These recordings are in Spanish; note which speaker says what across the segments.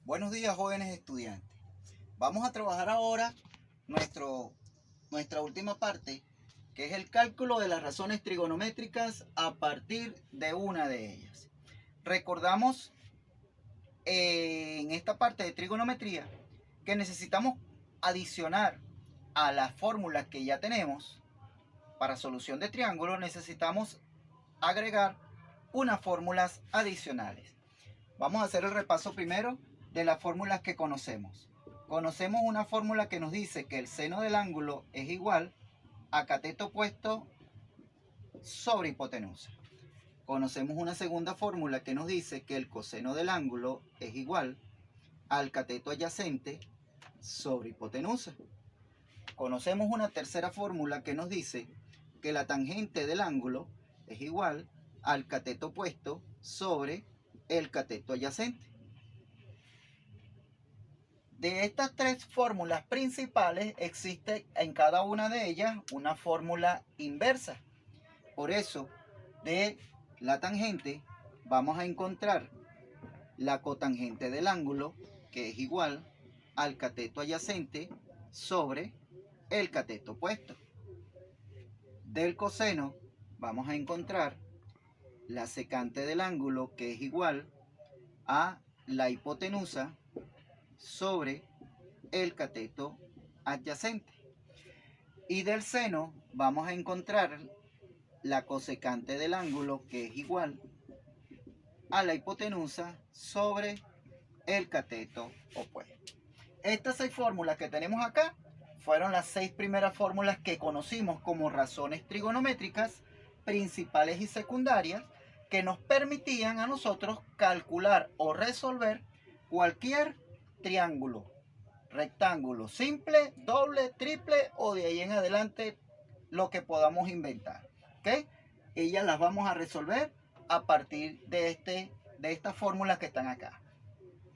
Speaker 1: Buenos días, jóvenes estudiantes. Vamos a trabajar ahora nuestra última parte, que es el cálculo de las razones trigonométricas a partir de una de ellas. Recordamos en esta parte de trigonometría que necesitamos adicionar a las fórmulas que ya tenemos para solución de triángulos, necesitamos agregar unas fórmulas adicionales. Vamos a hacer el repaso primero de las fórmulas que conocemos. Conocemos una fórmula que nos dice que el seno del ángulo es igual a cateto opuesto sobre hipotenusa. Conocemos una segunda fórmula que nos dice que el coseno del ángulo es igual al cateto adyacente sobre hipotenusa. Conocemos una tercera fórmula que nos dice que la tangente del ángulo es igual al cateto opuesto sobre el cateto adyacente. De estas tres fórmulas principales existe en cada una de ellas una fórmula inversa. Por eso, de la tangente vamos a encontrar la cotangente del ángulo, que es igual al cateto adyacente sobre el cateto opuesto. Del coseno vamos a encontrar la secante del ángulo, que es igual a la hipotenusa sobre el cateto adyacente. Y del seno vamos a encontrar la cosecante del ángulo, que es igual a la hipotenusa sobre el cateto opuesto. Estas 6 fórmulas que tenemos acá fueron las 6 primeras fórmulas que conocimos como razones trigonométricas principales y secundarias que nos permitían a nosotros calcular o resolver cualquier triángulo, rectángulo simple, doble, triple o de ahí en adelante lo que podamos inventar. ¿Okay? Ellas las vamos a resolver a partir de estas fórmulas que están acá.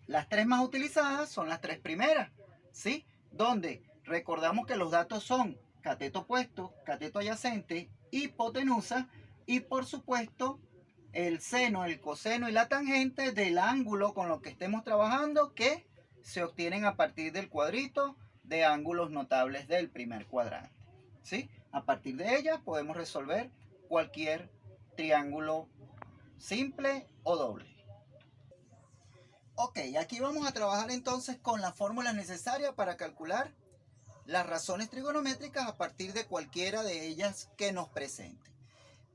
Speaker 1: Las tres más utilizadas son las tres primeras, ¿sí? Donde recordamos que los datos son cateto opuesto, cateto adyacente, hipotenusa y por supuesto el seno, el coseno y la tangente del ángulo con lo que estemos trabajando, que se obtienen a partir del cuadrito de ángulos notables del primer cuadrante, ¿sí? A partir de ellas podemos resolver cualquier triángulo simple o doble. Ok, aquí vamos a trabajar entonces con las fórmulas necesarias para calcular las razones trigonométricas a partir de cualquiera de ellas que nos presente.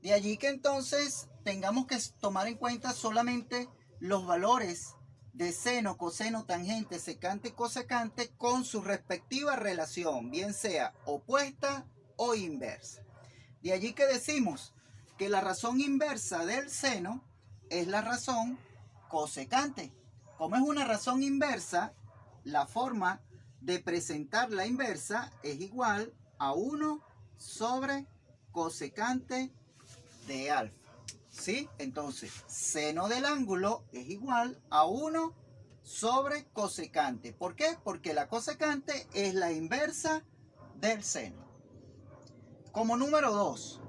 Speaker 1: De allí que entonces tengamos que tomar en cuenta solamente los valores de seno, coseno, tangente, secante y cosecante con su respectiva relación, bien sea opuesta o inversa. De allí que decimos que la razón inversa del seno es la razón cosecante. Como es una razón inversa, la forma de presentar la inversa es igual a 1 sobre cosecante de alfa. ¿Sí? Entonces, seno del ángulo es igual a 1 sobre cosecante. ¿Por qué? Porque la cosecante es la inversa del seno. Como número 2,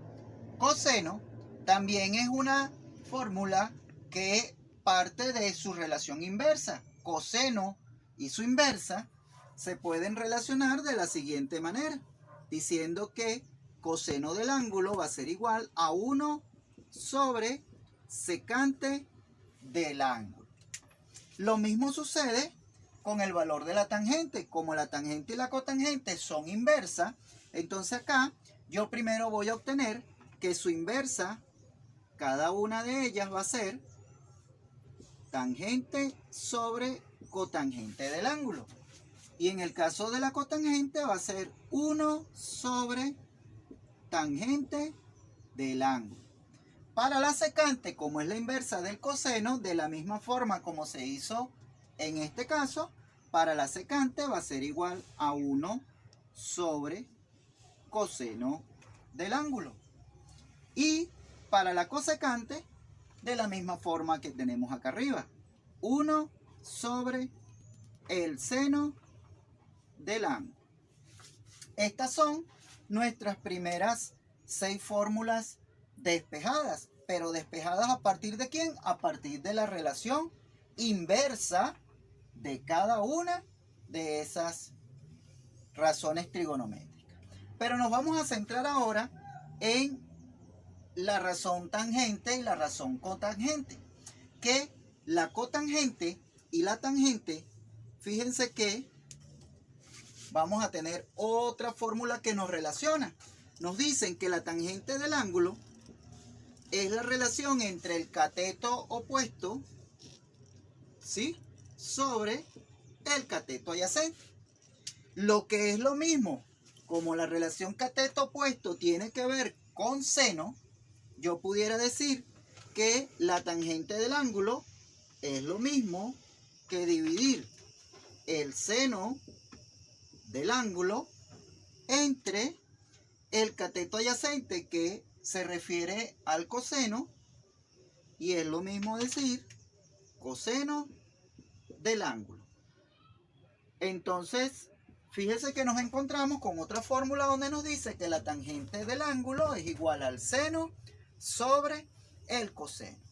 Speaker 1: coseno también es una fórmula que parte de su relación inversa. Coseno y su inversa se pueden relacionar de la siguiente manera, diciendo que coseno del ángulo va a ser igual a 1 sobre secante del ángulo. Lo mismo sucede con el valor de la tangente. Como la tangente y la cotangente son inversas, entonces acá yo primero voy a obtener que su inversa, cada una de ellas va a ser tangente sobre cotangente del ángulo. Y en el caso de la cotangente va a ser 1 sobre tangente del ángulo. Para la secante, como es la inversa del coseno, de la misma forma como se hizo en este caso, para la secante va a ser igual a 1 sobre coseno del ángulo. Y para la cosecante, de la misma forma que tenemos acá arriba, 1 sobre el seno del ángulo. Estas son nuestras primeras 6 fórmulas despejadas, pero despejadas a partir de ¿quién? A partir de la relación inversa de cada una de esas razones trigonométricas. Pero nos vamos a centrar ahora en la razón tangente y la razón cotangente. Que la cotangente y la tangente, fíjense que vamos a tener otra fórmula que nos relaciona. Nos dicen que la tangente del ángulo es la relación entre el cateto opuesto, ¿sí?, sobre el cateto adyacente. Lo que es lo mismo, como la relación cateto opuesto tiene que ver con seno, yo pudiera decir que la tangente del ángulo es lo mismo que dividir el seno del ángulo entre el cateto adyacente, que se refiere al coseno, y es lo mismo decir coseno del ángulo. Entonces, fíjese que nos encontramos con otra fórmula donde nos dice que la tangente del ángulo es igual al seno sobre el coseno.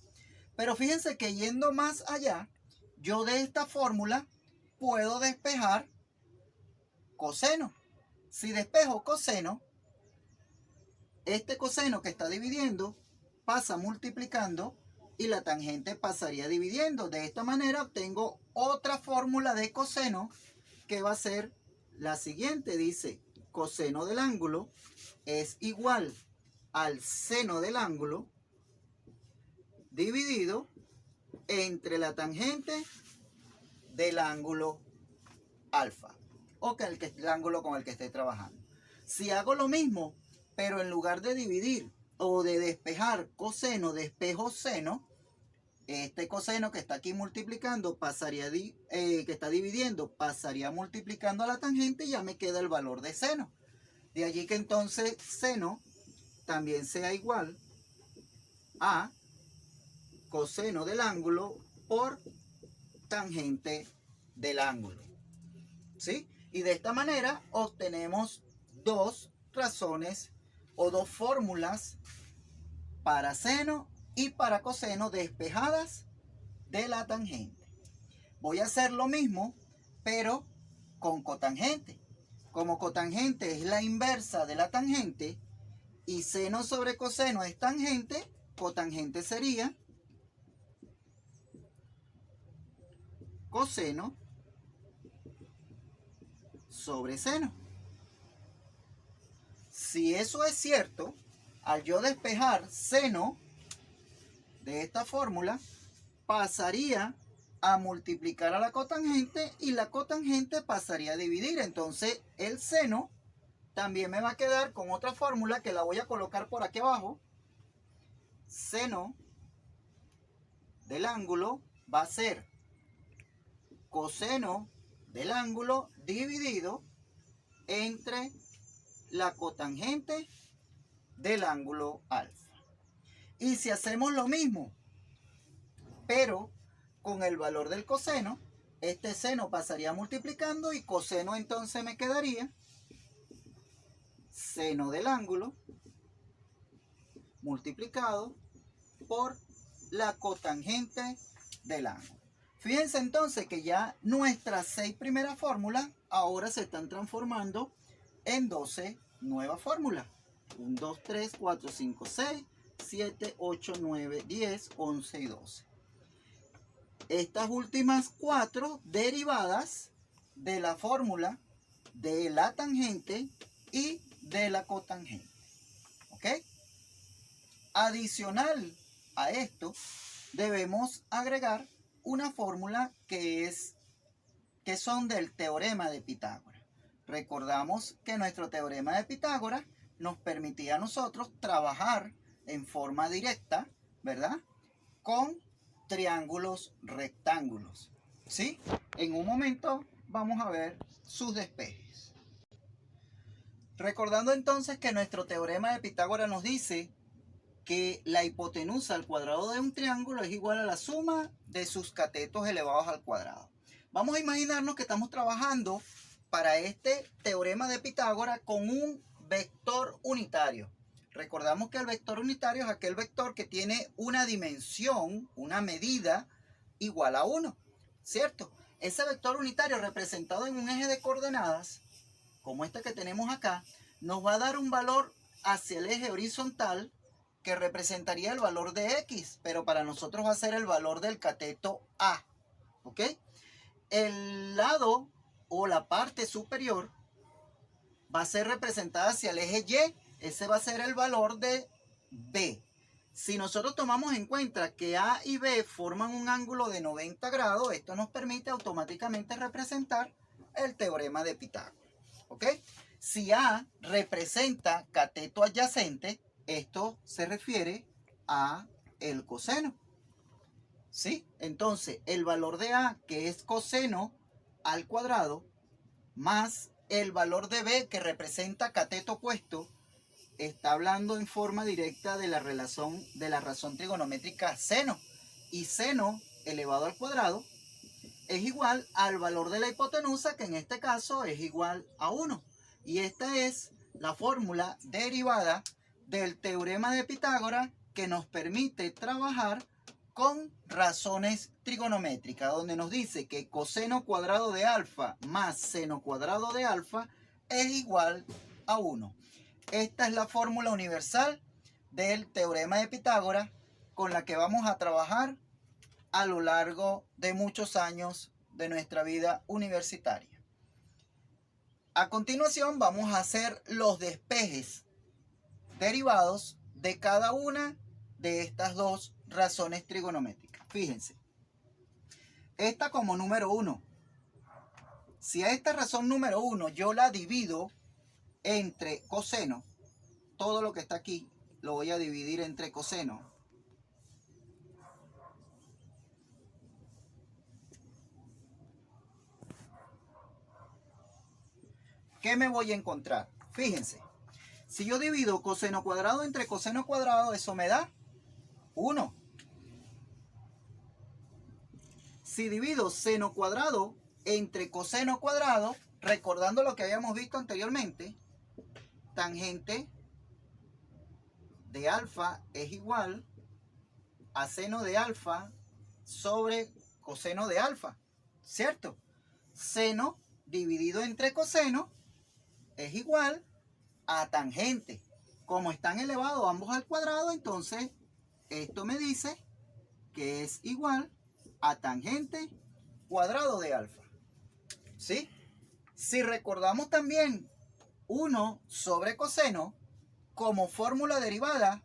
Speaker 1: Pero fíjense que yendo más allá, yo de esta fórmula puedo despejar coseno. Si despejo coseno, este coseno que está dividiendo pasa multiplicando y la tangente pasaría dividiendo. De esta manera obtengo otra fórmula de coseno que va a ser la siguiente. Dice, coseno del ángulo es igual al seno del ángulo dividido entre la tangente del ángulo alfa, o que el ángulo con el que esté trabajando. Si hago lo mismo, pero en lugar de dividir o de despejar coseno, despejo seno, este coseno que está aquí multiplicando pasaría, que está dividiendo, pasaría multiplicando a la tangente y ya me queda el valor de seno. De allí que entonces seno también sea igual a coseno del ángulo por tangente del ángulo, ¿sí? Y de esta manera obtenemos dos razones o dos fórmulas para seno y para coseno despejadas de la tangente. Voy a hacer lo mismo, pero con cotangente. Como cotangente es la inversa de la tangente y seno sobre coseno es tangente, cotangente sería coseno sobre seno. Si eso es cierto, al yo despejar seno de esta fórmula, pasaría a multiplicar a la cotangente y la cotangente pasaría a dividir. Entonces el seno también me va a quedar con otra fórmula que la voy a colocar por aquí abajo. Seno del ángulo va a ser coseno del ángulo dividido entre la cotangente del ángulo alfa. Y si hacemos lo mismo, pero con el valor del coseno, este seno pasaría multiplicando y coseno entonces me quedaría seno del ángulo multiplicado por la cotangente del ángulo. Fíjense entonces que ya nuestras 6 primeras fórmulas ahora se están transformando en 12 nuevas fórmulas. 1, 2, 3, 4, 5, 6, 7, 8, 9, 10, 11 y 12. Estas últimas 4 derivadas de la fórmula de la tangente y de la cotangente. ¿Ok? Adicional a esto, debemos agregar una fórmula que son del teorema de Pitágoras. Recordamos que nuestro teorema de Pitágoras nos permitía a nosotros trabajar en forma directa, ¿verdad?, con triángulos rectángulos, ¿sí? En un momento vamos a ver sus despejes. Recordando entonces que nuestro teorema de Pitágoras nos dice que la hipotenusa al cuadrado de un triángulo es igual a la suma de sus catetos elevados al cuadrado. Vamos a imaginarnos que estamos trabajando para este teorema de Pitágoras con un vector unitario. Recordamos que el vector unitario es aquel vector que tiene una dimensión, una medida igual a 1, ¿cierto? ese vector unitario representado en un eje de coordenadas, como este que tenemos acá, nos va a dar un valor hacia el eje horizontal que representaría el valor de X, pero para nosotros va a ser el valor del cateto A, ¿ok? El lado o la parte superior va a ser representada hacia el eje Y, ese va a ser el valor de B. Si nosotros tomamos en cuenta que A y B forman un ángulo de 90 grados, esto nos permite automáticamente representar el teorema de Pitágoras, ¿ok? Si A representa cateto adyacente, esto se refiere a el coseno, ¿sí? Entonces, el valor de A, que es coseno al cuadrado, más el valor de B, que representa cateto opuesto, está hablando en forma directa de la razón trigonométrica seno. Y seno elevado al cuadrado es igual al valor de la hipotenusa, que en este caso es igual a 1. Y esta es la fórmula derivada del teorema de Pitágoras que nos permite trabajar con razones trigonométricas, donde nos dice que coseno cuadrado de alfa más seno cuadrado de alfa es igual a 1. Esta es la fórmula universal del teorema de Pitágoras con la que vamos a trabajar a lo largo de muchos años de nuestra vida universitaria. A continuación vamos a hacer los despejes derivados de cada una de estas dos razones trigonométricas. Fíjense, esta como número 1. Si a esta razón número 1 yo la divido entre coseno, todo lo que está aquí lo voy a dividir entre coseno. ¿Qué me voy a encontrar? Fíjense, si yo divido coseno cuadrado entre coseno cuadrado, eso me da 1. Si divido seno cuadrado entre coseno cuadrado, recordando lo que habíamos visto anteriormente, tangente de alfa es igual a seno de alfa sobre coseno de alfa, ¿cierto? Seno dividido entre coseno es igual a tangente. Como están elevados ambos al cuadrado, entonces esto me dice que es igual a tangente cuadrado de alfa, ¿sí? Si recordamos también 1 sobre coseno como fórmula derivada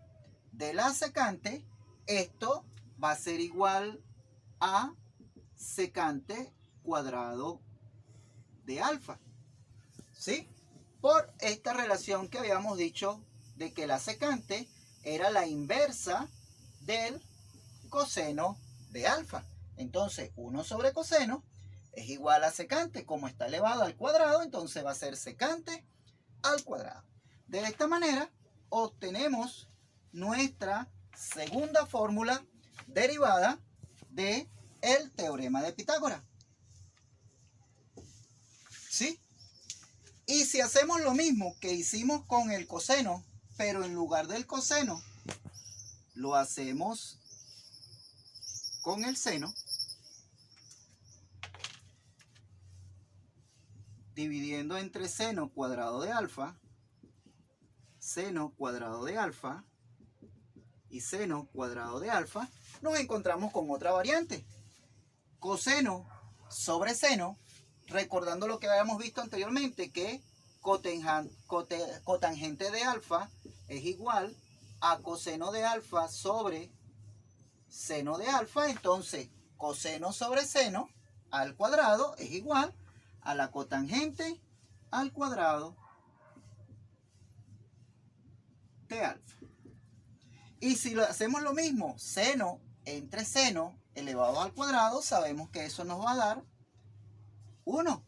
Speaker 1: de la secante, esto va a ser igual a secante cuadrado de alfa, ¿sí? Por esta relación que habíamos dicho de que la secante era la inversa del coseno de alfa. Entonces 1 sobre coseno es igual a secante. Como está elevado al cuadrado, entonces va a ser secante al cuadrado. De esta manera obtenemos nuestra segunda fórmula derivada del teorema de Pitágoras, ¿sí? Y si hacemos lo mismo que hicimos con el coseno, pero en lugar del coseno lo hacemos con el seno, dividiendo entre seno cuadrado de alfa, seno cuadrado de alfa y seno cuadrado de alfa, nos encontramos con otra variante. Coseno sobre seno, recordando lo que habíamos visto anteriormente, que cotangente de alfa es igual a coseno de alfa sobre seno de alfa. Entonces coseno sobre seno al cuadrado es igual a la cotangente al cuadrado de alfa. Y si hacemos lo mismo, seno entre seno elevado al cuadrado, sabemos que eso nos va a dar 1.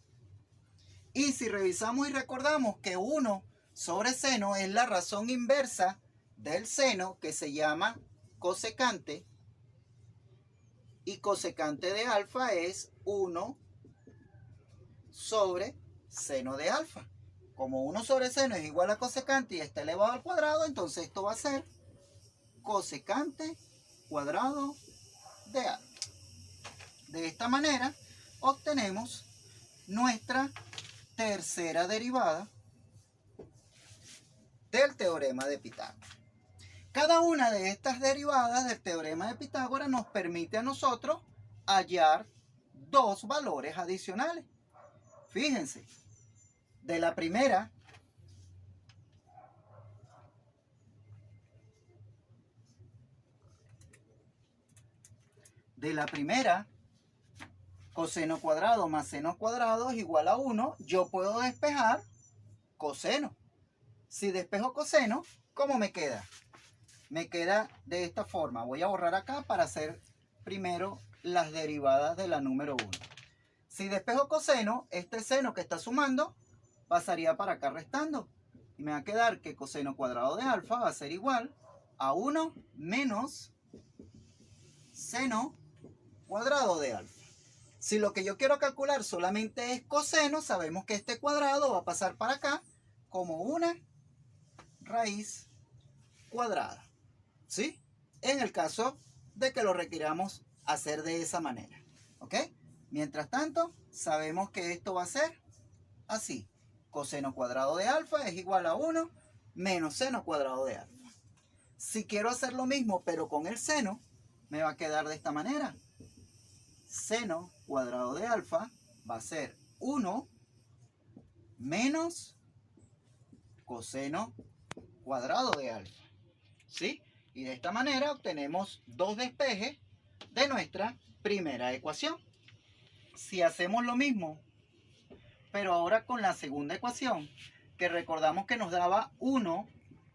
Speaker 1: Y si revisamos y recordamos que 1 sobre seno es la razón inversa del seno, que se llama cosecante, y cosecante de alfa es 1 sobre seno de alfa. Como 1 sobre seno es igual a cosecante y está elevado al cuadrado, entonces esto va a ser cosecante cuadrado de alfa. De esta manera obtenemos nuestra tercera derivada del teorema de Pitágoras. Cada una de estas derivadas del teorema de Pitágoras nos permite a nosotros hallar dos valores adicionales. Fíjense, de la primera coseno cuadrado más seno cuadrado es igual a 1, yo puedo despejar coseno. Si despejo coseno, ¿cómo me queda? Me queda de esta forma. Voy a borrar acá para hacer primero las derivadas de la número 1. Si despejo coseno, este seno que está sumando pasaría para acá restando. Y me va a quedar que coseno cuadrado de alfa va a ser igual a 1 menos seno cuadrado de alfa. Si lo que yo quiero calcular solamente es coseno, sabemos que este cuadrado va a pasar para acá como una raíz cuadrada. ¿Sí? En el caso de que lo requiramos hacer de esa manera. ¿Ok? Mientras tanto, sabemos que esto va a ser así. Coseno cuadrado de alfa es igual a 1 menos seno cuadrado de alfa. Si quiero hacer lo mismo pero con el seno, me va a quedar de esta manera. Seno cuadrado de alfa va a ser 1 menos coseno cuadrado de alfa. ¿Sí? Y de esta manera obtenemos dos despejes de nuestra primera ecuación. Si hacemos lo mismo, pero ahora con la segunda ecuación, que recordamos que nos daba 1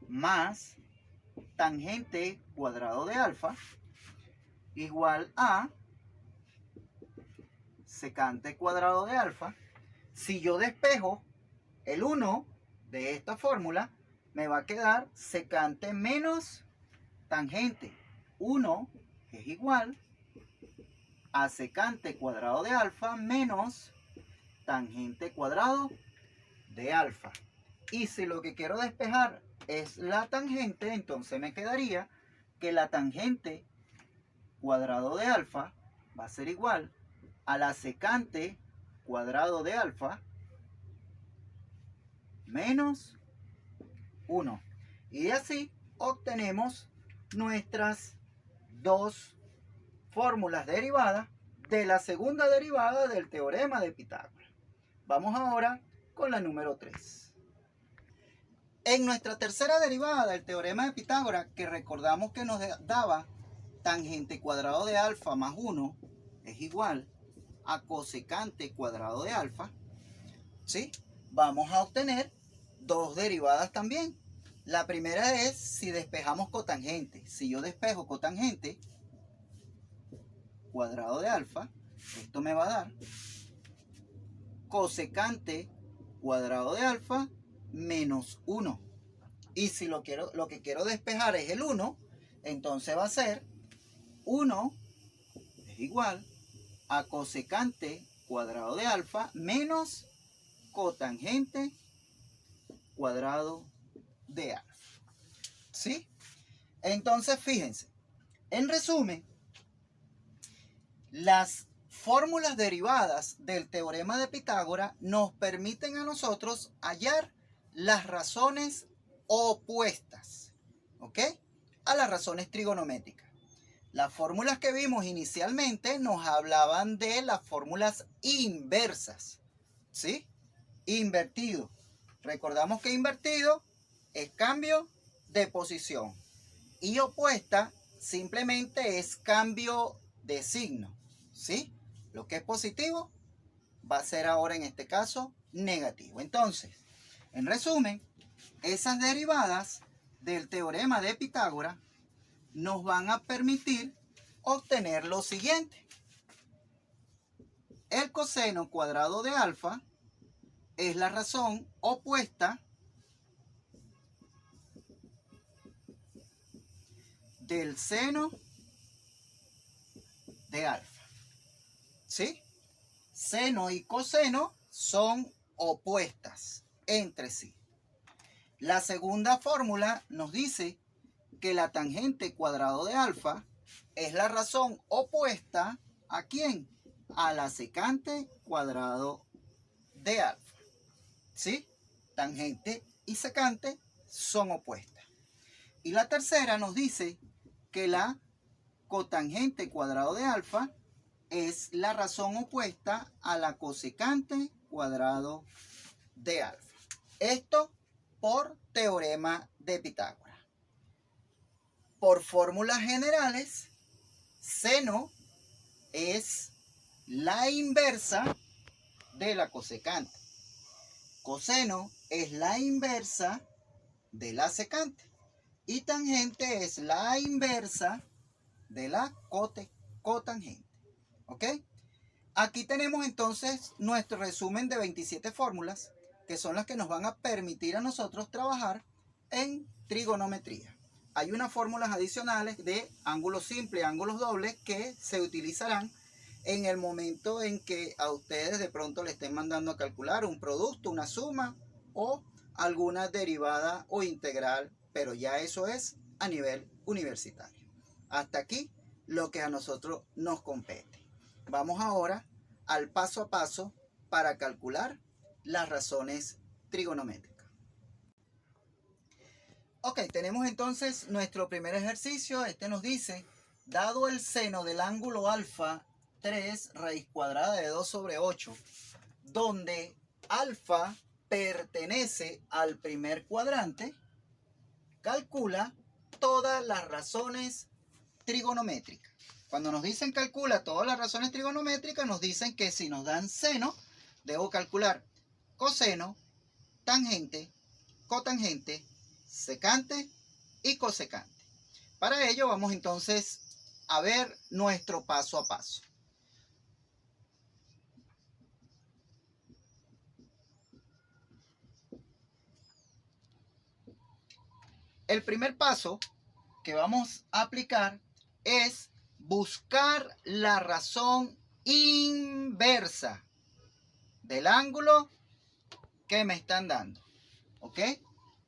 Speaker 1: más tangente cuadrado de alfa igual a secante cuadrado de alfa. Si yo despejo el 1 de esta fórmula, me va a quedar secante menos tangente. 1 es igual a secante cuadrado de alfa menos tangente cuadrado de alfa. Y si lo que quiero despejar es la tangente, entonces me quedaría que la tangente cuadrado de alfa va a ser igual a la secante cuadrado de alfa menos 1. Y así obtenemos nuestras dos fórmulas derivadas de la segunda derivada del teorema de Pitágoras. Vamos ahora con la número 3. En nuestra tercera derivada del teorema de Pitágoras, que recordamos que nos daba tangente cuadrado de alfa más 1 es igual a cosecante cuadrado de alfa, ¿sí? Vamos a obtener dos derivadas también. La primera es si despejamos cotangente. Si yo despejo cotangente cuadrado de alfa, esto me va a dar cosecante cuadrado de alfa menos 1. Y si lo que quiero despejar es el 1, entonces va a ser 1 es igual a cosecante cuadrado de alfa menos cotangente cuadrado de alfa. ¿Sí? Entonces, fíjense. En resumen, las fórmulas derivadas del teorema de Pitágoras nos permiten a nosotros hallar las razones opuestas, ¿ok?, a las razones trigonométricas. Las fórmulas que vimos inicialmente nos hablaban de las fórmulas inversas, ¿sí? Invertido. Recordamos que invertido es cambio de posición y opuesta simplemente es cambio de signo, ¿sí? Lo que es positivo va a ser ahora en este caso negativo. Entonces, en resumen, esas derivadas del teorema de Pitágoras nos van a permitir obtener lo siguiente. El coseno cuadrado de alfa es la razón opuesta del seno de alfa. ¿Sí? Seno y coseno son opuestas entre sí. La segunda fórmula nos dice que la tangente cuadrado de alfa es la razón opuesta ¿a quién? a la secante cuadrado de alfa. ¿Sí? Tangente y secante son opuestas. Y la tercera nos dice que la cotangente cuadrado de alfa es la razón opuesta a la cosecante cuadrado de alfa. Esto por teorema de Pitágoras. Por fórmulas generales, seno es la inversa de la cosecante. Coseno es la inversa de la secante. Y tangente es la inversa de la cotangente. ¿Ok? Aquí tenemos entonces nuestro resumen de 27 fórmulas, que son las que nos van a permitir a nosotros trabajar en trigonometría. Hay unas fórmulas adicionales de ángulos simples, ángulos dobles, que se utilizarán en el momento en que a ustedes de pronto le estén mandando a calcular un producto, una suma o alguna derivada o integral, pero ya eso es a nivel universitario. Hasta aquí lo que a nosotros nos compete. Vamos ahora al paso a paso para calcular las razones trigonométricas. Ok, tenemos entonces nuestro primer ejercicio. Este nos dice, dado el seno del ángulo alfa 3 raíz cuadrada de 2 sobre 8, donde alfa pertenece al primer cuadrante, calcula todas las razones trigonométricas. Cuando nos dicen calcula todas las razones trigonométricas, nos dicen que si nos dan seno, debo calcular coseno, tangente, cotangente, secante y cosecante. Para ello vamos entonces a ver nuestro paso a paso. El primer paso que vamos a aplicar es buscar la razón inversa del ángulo que me están dando. ¿Ok?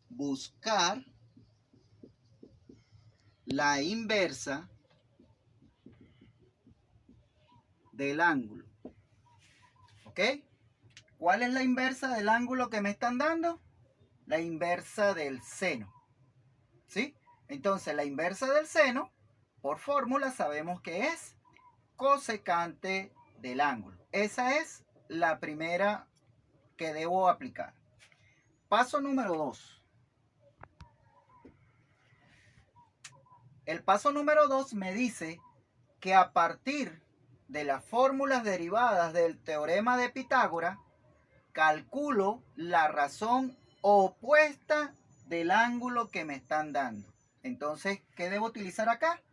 Speaker 1: Buscar la inversa del ángulo. ¿Ok? ¿Cuál es la inversa del ángulo que me están dando? La inversa del seno. ¿Sí? Entonces, la inversa del seno, por fórmula, sabemos que es cosecante del ángulo. Esa es la primera que debo aplicar. Paso número 2. El paso número 2 me dice que a partir de las fórmulas derivadas del teorema de Pitágoras, calculo la razón opuesta del ángulo que me están dando. Entonces, ¿qué debo utilizar acá?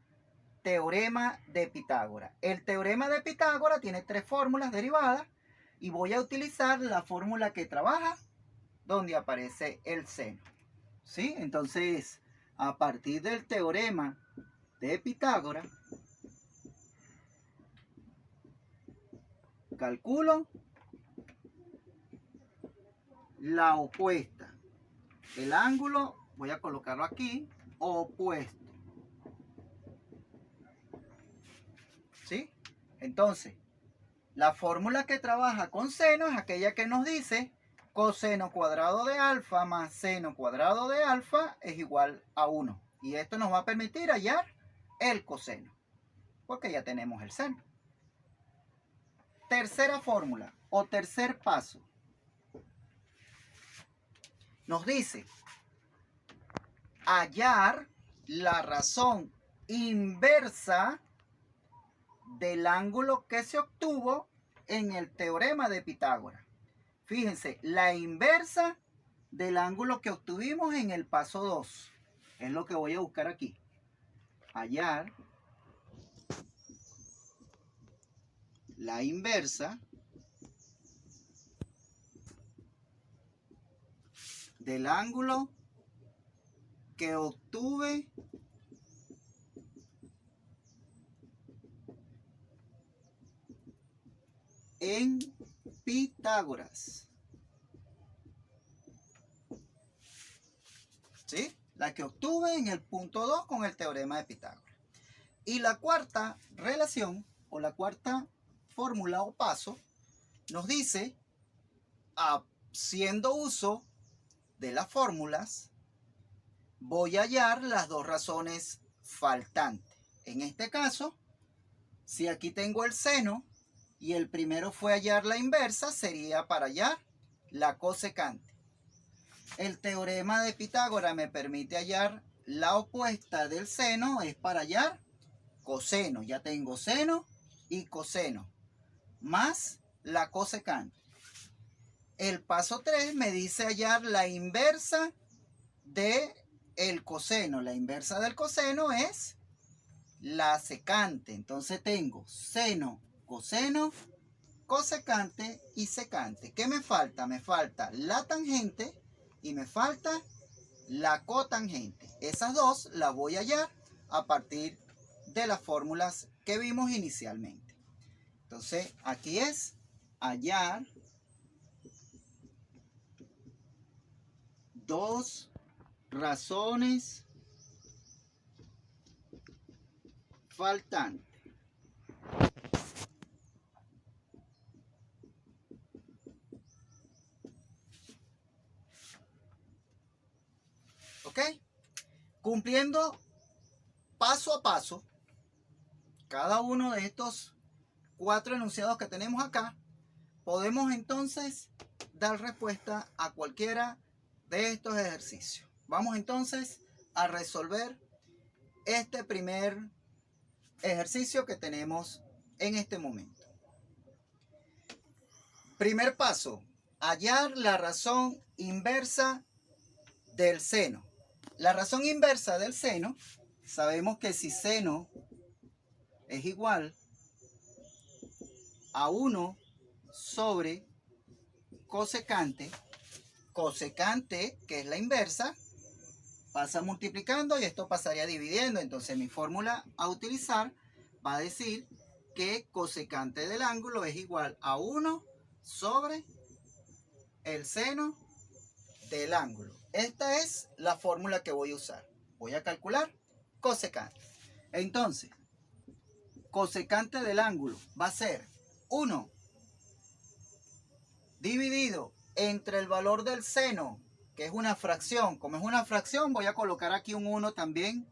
Speaker 1: Teorema de Pitágoras. El teorema de Pitágoras tiene 3 fórmulas derivadas y voy a utilizar la fórmula que trabaja donde aparece el seno. ¿Sí? Entonces, a partir del teorema de Pitágoras, calculo la opuesta. El ángulo, voy a colocarlo aquí, opuesto. ¿Sí? Entonces, la fórmula que trabaja con seno es aquella que nos dice coseno cuadrado de alfa más seno cuadrado de alfa es igual a 1. Y esto nos va a permitir hallar el coseno, porque ya tenemos el seno. Tercera fórmula o tercer paso. Nos dice hallar la razón inversa del ángulo que se obtuvo en el teorema de Pitágoras. Fíjense, la inversa del ángulo que obtuvimos en el paso 2. Es lo que voy a buscar aquí. Hallar la inversa del ángulo que obtuve en Pitágoras. ¿Sí? La que obtuve en el punto 2 con el teorema de Pitágoras. Y la cuarta relación o la cuarta fórmula o paso nos dice, haciendo uso de las fórmulas, voy a hallar las dos razones faltantes. En este caso, si aquí tengo el seno y el primero fue hallar la inversa, sería para hallar la cosecante. El teorema de Pitágoras me permite hallar la opuesta del seno, es para hallar coseno. Ya tengo seno y coseno, más la cosecante. El paso 3 me dice hallar la inversa de el coseno. La inversa del coseno es la secante. Entonces tengo seno, coseno, cosecante y secante. ¿Qué me falta? Me falta la tangente y me falta la cotangente. Esas dos las voy a hallar a partir de las fórmulas que vimos inicialmente. Entonces aquí es hallar dos razones faltantes. ¿Ok? Cumpliendo paso a paso cada uno de estos 4 enunciados que tenemos acá, podemos entonces dar respuesta a cualquiera de estos ejercicios. Vamos entonces a resolver este primer ejercicio que tenemos en este momento. Primer paso, hallar la razón inversa del seno. La razón inversa del seno, sabemos que si seno es igual a 1 sobre cosecante, cosecante, que es la inversa, pasa multiplicando y esto pasaría dividiendo. Entonces mi fórmula a utilizar va a decir que cosecante del ángulo es igual a 1 sobre el seno del ángulo. Esta es la fórmula que voy a usar. Voy a calcular cosecante. Entonces, cosecante del ángulo va a ser 1 dividido entre el valor del seno, que es una fracción. Como es una fracción, voy a colocar aquí un 1 también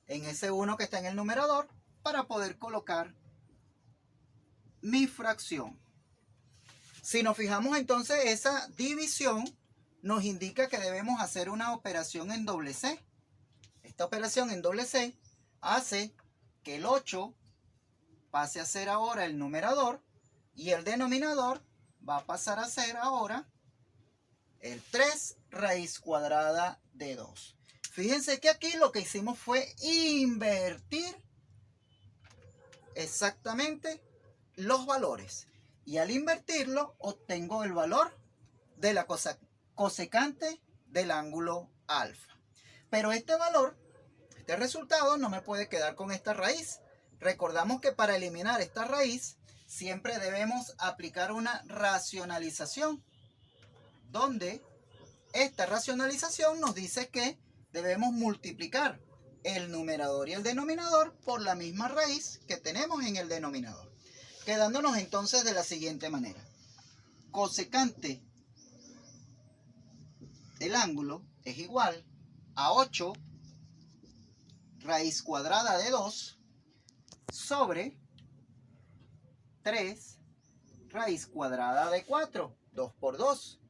Speaker 1: en ese 1 que está en el numerador para poder colocar mi fracción. Si nos fijamos entonces, esa división nos indica que debemos hacer una operación en doble C. Esta operación en doble C hace que el 8 pase a ser ahora el numerador y el denominador va a pasar a ser ahora el 3 raíz cuadrada de 2. Fíjense que aquí lo que hicimos fue invertir exactamente los valores. Y al invertirlo obtengo el valor de la cosecante del ángulo alfa. Pero este valor, este resultado no me puede quedar con esta raíz. Recordamos que para eliminar esta raíz siempre debemos aplicar una racionalización, donde esta racionalización nos dice que debemos multiplicar el numerador y el denominador por la misma raíz que tenemos en el denominador, quedándonos entonces de la siguiente manera. Cosecante del ángulo es igual a 8 raíz cuadrada de 2 sobre 3 raíz cuadrada de 4, 2 por 2.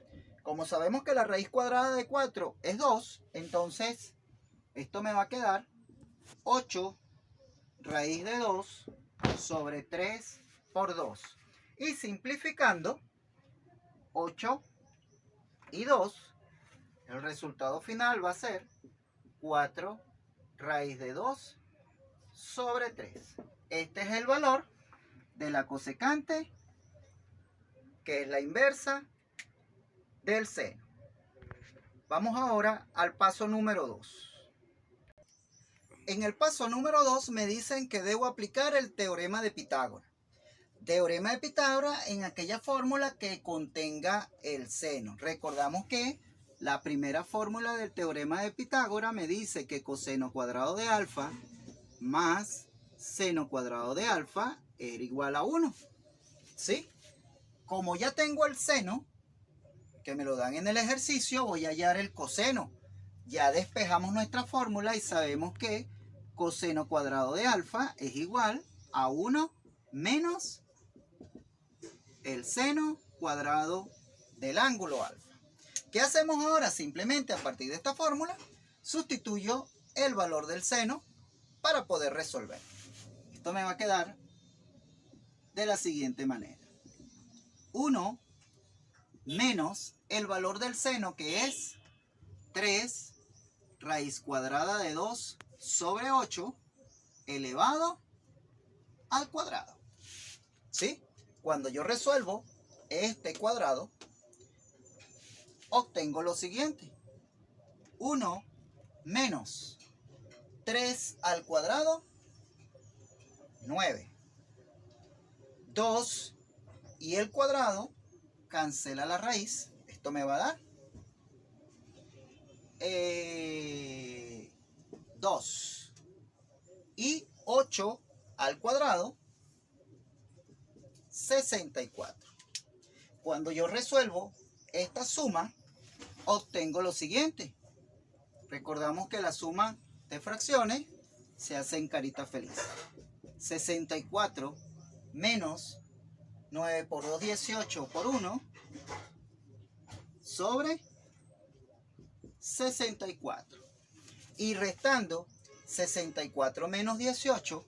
Speaker 1: Como sabemos que la raíz cuadrada de 4 es 2, entonces esto me va a quedar 8 raíz de 2 sobre 3 por 2. Y simplificando, 8 y 2, el resultado final va a ser 4 raíz de 2 sobre 3. Este es el valor de la cosecante, que es la inversa del seno. Vamos ahora al paso número 2. En el paso número 2 me dicen que debo aplicar el teorema de Pitágoras. Teorema de Pitágoras en aquella fórmula que contenga el seno. Recordamos que la primera fórmula del teorema de Pitágoras me dice que coseno cuadrado de alfa más seno cuadrado de alfa era igual a 1. ¿Sí? Como ya tengo el seno, que me lo dan en el ejercicio, voy a hallar el coseno. Ya despejamos nuestra fórmula y sabemos que coseno cuadrado de alfa es igual a 1 menos el seno cuadrado del ángulo alfa. ¿Qué hacemos ahora? Simplemente a partir de esta fórmula, sustituyo el valor del seno para poder resolver. Esto me va a quedar de la siguiente manera. 1 menos el valor del seno, que es 3 raíz cuadrada de 2 sobre 8 elevado al cuadrado. ¿Sí? Cuando yo resuelvo este cuadrado, obtengo lo siguiente. 1 menos 3 al cuadrado, 9. 2 y el cuadrado cancela la raíz. Esto me va a dar 2. Y 8 al cuadrado, 64. Cuando yo resuelvo esta suma, obtengo lo siguiente. Recordamos que la suma de fracciones se hace en carita feliz. 64 menos 9 por 2, 18 por 1 sobre 64. Y restando 64 menos 18,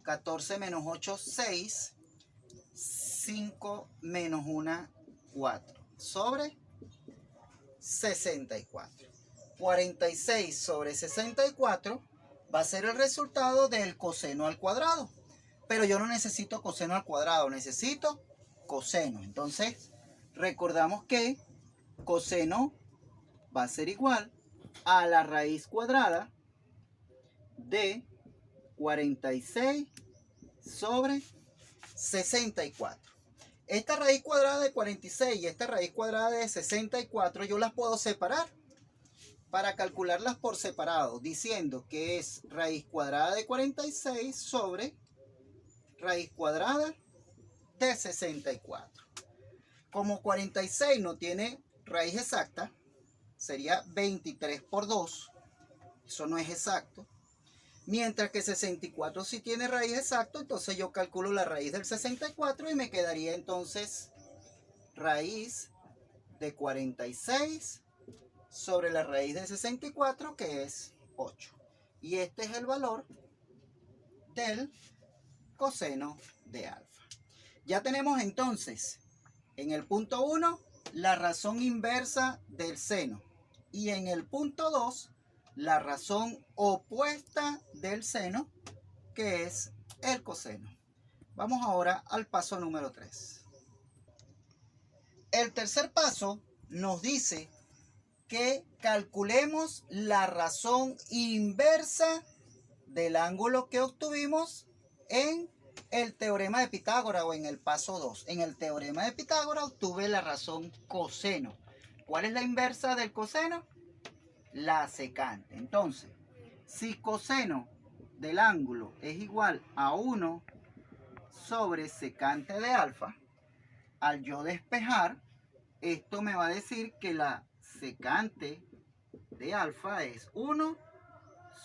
Speaker 1: 14 menos 8, 6, 5 menos 1, 4 sobre 64. 46 sobre 64 va a ser el resultado del coseno al cuadrado. Pero yo no necesito coseno al cuadrado, necesito coseno. Entonces, recordamos que coseno va a ser igual a la raíz cuadrada de 46 sobre 64. Esta raíz cuadrada de 46 y esta raíz cuadrada de 64 yo las puedo separar para calcularlas por separado, diciendo que es raíz cuadrada de 46 sobre raíz cuadrada de 64. Como 46 no tiene raíz exacta, sería 23 por 2. Eso no es exacto. Mientras que 64 sí tiene raíz exacta, entonces yo calculo la raíz del 64 y me quedaría entonces raíz de 46 sobre la raíz de 64, que es 8. Y este es el valor del coseno de alfa. Ya tenemos entonces en el punto 1 la razón inversa del seno y en el punto 2 la razón opuesta del seno, que es el coseno. Vamos ahora al paso número 3. El tercer paso nos dice que calculemos la razón inversa del ángulo que obtuvimos en el teorema de Pitágoras o en el paso 2. En el teorema de Pitágoras obtuve la razón coseno. ¿Cuál es la inversa del coseno? La secante. Entonces, si coseno del ángulo es igual a 1 sobre secante de alfa, al yo despejar, esto me va a decir que la secante de alfa es 1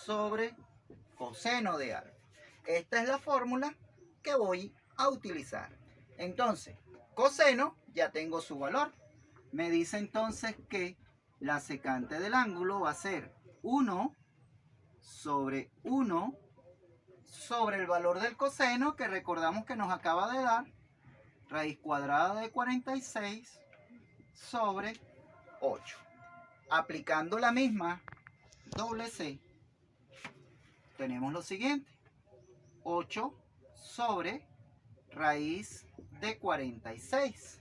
Speaker 1: sobre coseno de alfa. Esta es la fórmula que voy a utilizar. Entonces, coseno, ya tengo su valor. Me dice entonces que la secante del ángulo va a ser 1 sobre 1 sobre el valor del coseno, que recordamos que nos acaba de dar, raíz cuadrada de 46 sobre 8. Aplicando la misma doble C, tenemos lo siguiente. 8 sobre raíz de 46.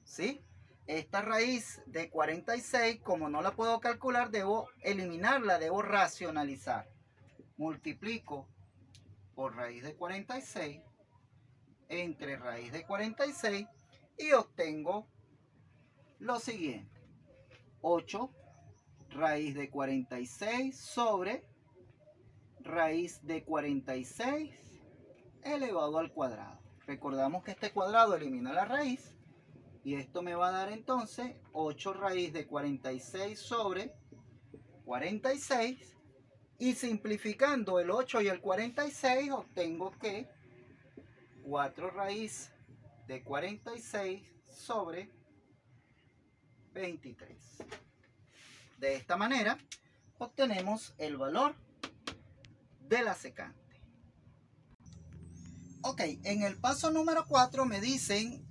Speaker 1: ¿Sí? Esta raíz de 46, como no la puedo calcular, debo eliminarla, debo racionalizar. Multiplico por raíz de 46 entre raíz de 46 y obtengo lo siguiente. 8 raíz de 46 sobre raíz de 46 elevado al cuadrado. Recordamos que este cuadrado elimina la raíz. Y esto me va a dar entonces 8 raíz de 46 sobre 46. Y simplificando el 8 y el 46, obtengo que 4 raíz de 46 sobre 23. De esta manera obtenemos el valor de la secante. Ok, en el paso número 4 me dicen,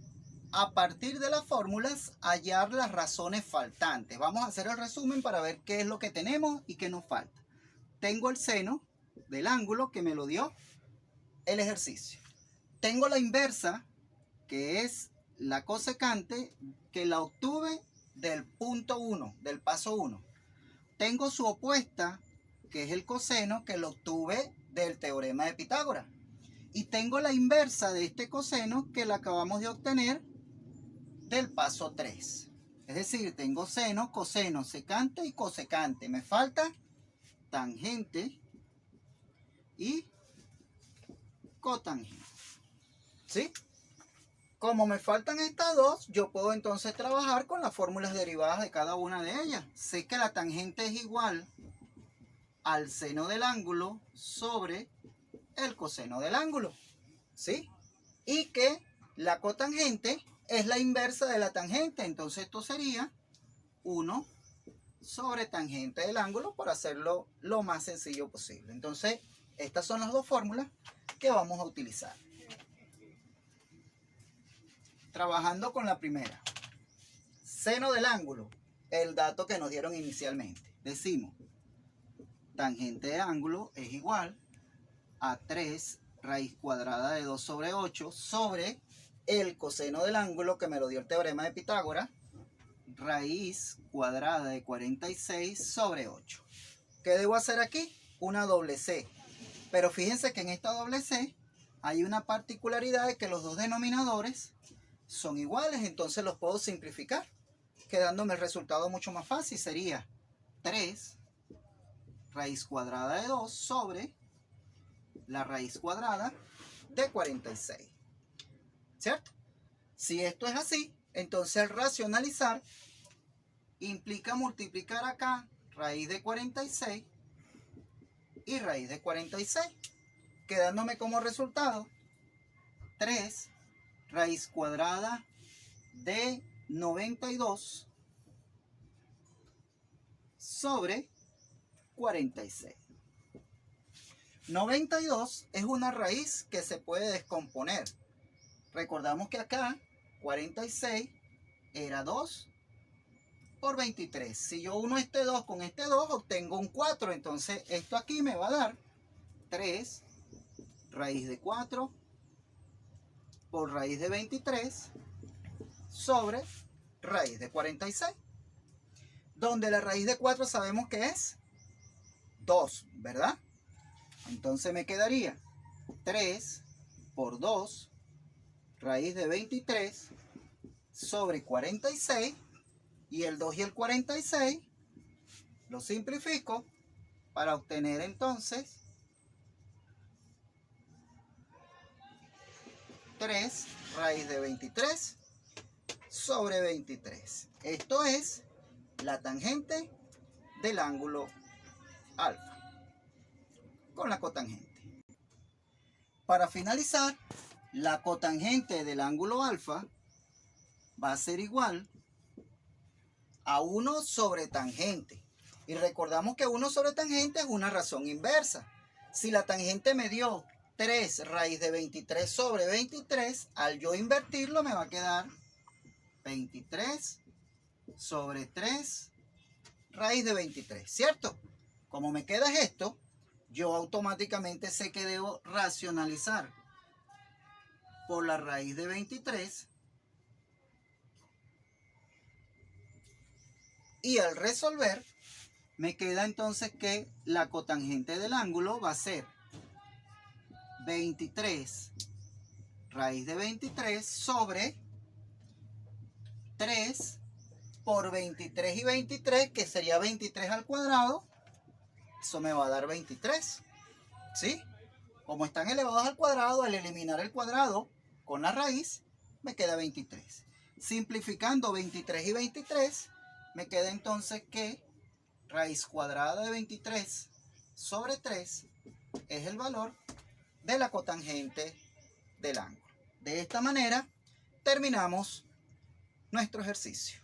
Speaker 1: a partir de las fórmulas, hallar las razones faltantes. Vamos a hacer el resumen para ver qué es lo que tenemos y qué nos falta. Tengo el seno del ángulo que me lo dio el ejercicio. Tengo la inversa, que es la cosecante, que la obtuve del punto 1, del paso 1. Tengo su opuesta, que es el coseno, que lo obtuve del teorema de Pitágoras. Y tengo la inversa de este coseno, que la acabamos de obtener del paso 3. Es decir, tengo seno, coseno, secante y cosecante. Me falta tangente y cotangente. ¿Sí? Como me faltan estas dos, yo puedo entonces trabajar con las fórmulas derivadas de cada una de ellas. Sé que la tangente es igual al seno del ángulo sobre el coseno del ángulo. ¿Sí? Y que la cotangente es la inversa de la tangente. Entonces esto sería 1 sobre tangente del ángulo, por hacerlo lo más sencillo posible. Entonces, estas son las dos fórmulas que vamos a utilizar. Trabajando con la primera. Seno del ángulo, el dato que nos dieron inicialmente. Decimos, tangente de ángulo es igual a 3 raíz cuadrada de 2 sobre 8 sobre el coseno del ángulo que me lo dio el teorema de Pitágoras, raíz cuadrada de 46 sobre 8. ¿Qué debo hacer aquí? Una doble C. Pero fíjense que en esta doble C hay una particularidad de que los dos denominadores son iguales, entonces los puedo simplificar, quedándome el resultado mucho más fácil. Sería 3 raíz cuadrada de 2 sobre la raíz cuadrada de 46. ¿Cierto? Si esto es así, entonces el racionalizar implica multiplicar acá raíz de 46 y raíz de 46, quedándome como resultado 3 raíz cuadrada de 92 sobre 46. 92 es una raíz que se puede descomponer. Recordamos que acá 46 era 2 por 23. Si yo uno este 2 con este 2, obtengo un 4. Entonces esto aquí me va a dar 3 raíz de 4 por raíz de 23 sobre raíz de 46. Donde la raíz de 4 sabemos que es 2, ¿verdad? Entonces me quedaría 3 por 2 raíz de 23 sobre 46. Y el 2 y el 46 lo simplifico para obtener entonces 3 raíz de 23 sobre 23. Esto es la tangente del ángulo alfa con la cotangente. Para finalizar, la cotangente del ángulo alfa va a ser igual a 1 sobre tangente. Y recordamos que 1 sobre tangente es una razón inversa. Si la tangente me dio 3 raíz de 23 sobre 23, al yo invertirlo me va a quedar 23 sobre 3 raíz de 23, ¿cierto? Como me queda esto, yo automáticamente sé que debo racionalizar por la raíz de 23. Y al resolver, me queda entonces que la cotangente del ángulo va a ser 23 raíz de 23 sobre 3 por 23 y 23, que sería 23 al cuadrado. Eso me va a dar 23. ¿Sí? Como están elevados al cuadrado, al eliminar el cuadrado con la raíz, me queda 23. Simplificando 23 y 23, me queda entonces que raíz cuadrada de 23 sobre 3 es el valor de la cotangente del ángulo. De esta manera terminamos nuestro ejercicio.